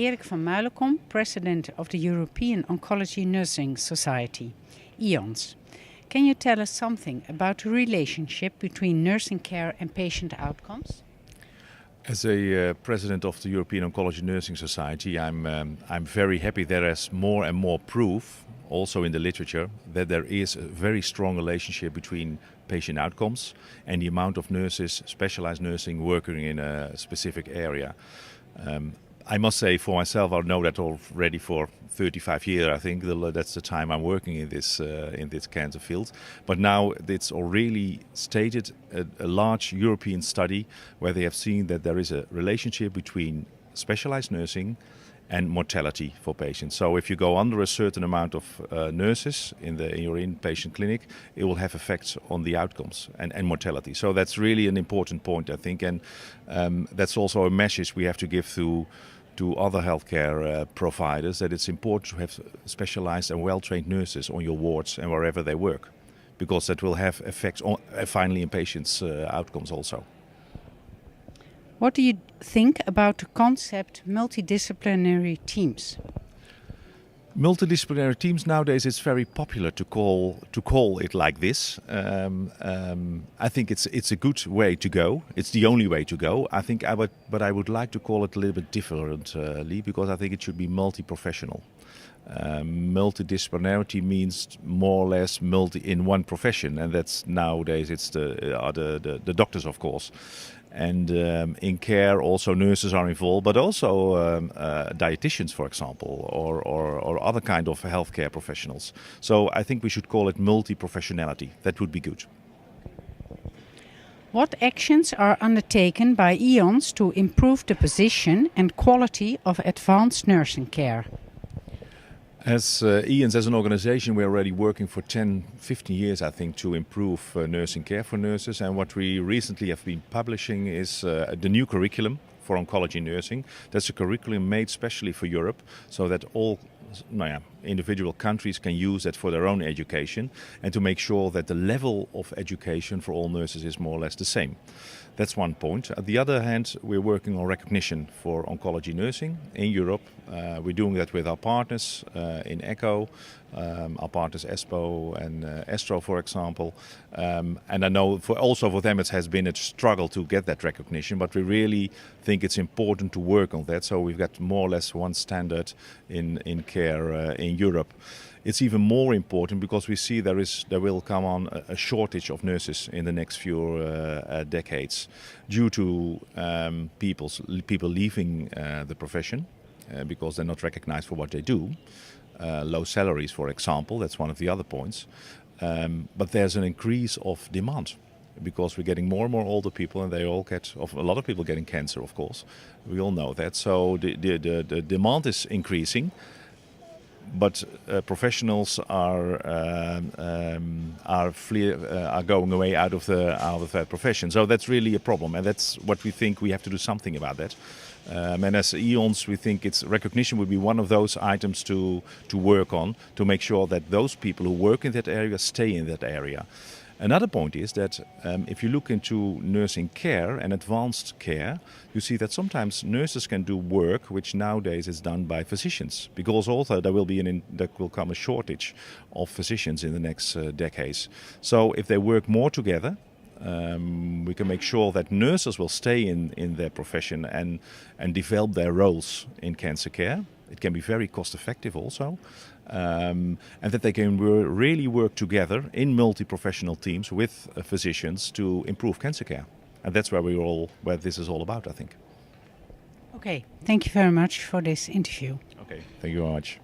Erik van Muilekom, President of the European Oncologie Nursing Society, EONS. Can you tell us something about the relationship between nursing care and patient outcomes? As a president of the European Oncology Nursing Society, I'm very happy there is more and more proof, also in the literature, that there is a very strong relationship between patient outcomes and the amount of nurses, specialized nursing, working in a specific area. I must say for myself, I know that already for 35 years. I think that's the time I'm working in this cancer field. But now it's already stated a large European study where they have seen that there is a relationship between specialized nursing and mortality for patients. So if you go under a certain amount of nurses in your inpatient clinic, it will have effects on the outcomes and mortality. So that's really an important point, I think, and that's also a message we have to give to other healthcare providers, that it's important to have specialized and well-trained nurses on your wards and wherever they work, because that will have effects on, finally in patients' outcomes also. What do you think about the concept multidisciplinary teams? Multidisciplinary teams nowadays, it's very popular to call it like this. I think it's a good way to go. It's the only way to go. But I would like to call it a little bit differently, because I think it should be multi-professional. Multidisciplinarity means more or less multi in one profession, and that's nowadays it's the doctors, of course. And in care also nurses are involved, but also dietitians, for example, or other kind of healthcare professionals. So I think we should call it multi-professionality. That would be good. What actions are undertaken by EONS to improve the position and quality of advanced nursing care? As EONS, as an organization, we're already working for 10, 15 years, I think, to improve nursing care for nurses. And what we recently have been publishing is the new curriculum for oncology nursing. That's a curriculum made specially for Europe, so that all individual countries can use that for their own education, and to make sure that the level of education for all nurses is more or less the same. That's one point. On the other hand, we're working on recognition for oncology nursing in Europe. We're doing that with our partners in ECHO, our partners ESPO and Estro, for example. And I know also for them it has been a struggle to get that recognition, but we really think it's important to work on that. So we've got more or less one standard in care in Europe. It's even more important because we see there will come on a shortage of nurses in the next few decades due to people leaving the profession because they're not recognized for what they do. Low salaries, for example, that's one of the other points. But there's an increase of demand, because we're getting more and more older people, and a lot of people getting cancer, of course. We all know that. So the demand is increasing. But professionals are going away out of that profession. So that's really a problem, and that's what we think we have to do something about that. And as EONS, we think recognition would be one of those items to work on, to make sure that those people who work in that area stay in that area. Another point is that if you look into nursing care and advanced care, you see that sometimes nurses can do work which nowadays is done by physicians, because also there will come a shortage of physicians in the next decades. So if they work more together, we can make sure that nurses will stay in their profession and develop their roles in cancer care. It can be very cost effective also. And that they can really work together in multi-professional teams with physicians to improve cancer care. And that's where this is all about, I think. Okay, thank you very much for this interview. Okay, thank you very much.